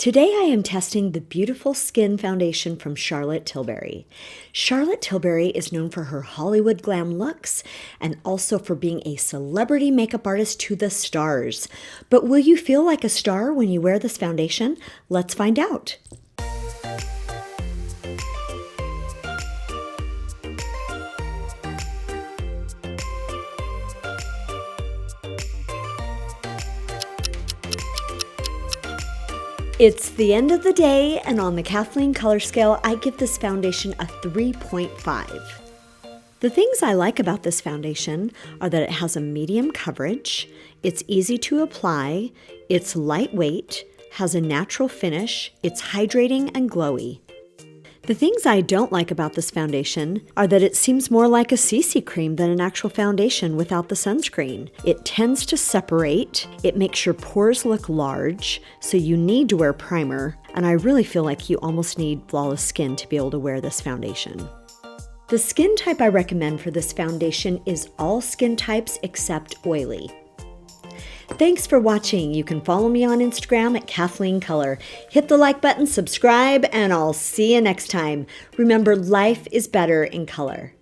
Today I am testing the beautiful skin foundation from Charlotte Tilbury. Charlotte Tilbury is known for her Hollywood glam looks and also for being a celebrity makeup artist to the stars. But will you feel like a star when you wear this foundation? Let's find out. It's the end of the day, and on the Kathleen Color Scale, I give this foundation a 3.5. The things I like about this foundation are that it has a medium coverage, it's easy to apply, it's lightweight, has a natural finish, it's hydrating and glowy. The things I don't like about this foundation are that it seems more like a CC cream than an actual foundation without the sunscreen. It tends to separate, it makes your pores look large, so you need to wear primer, and I really feel like you almost need flawless skin to be able to wear this foundation. The skin type I recommend for this foundation is all skin types except oily. Thanks for watching. You can follow me on Instagram at Kathleen Color. Hit the like button, subscribe, and I'll see you next time. Remember, life is better in color.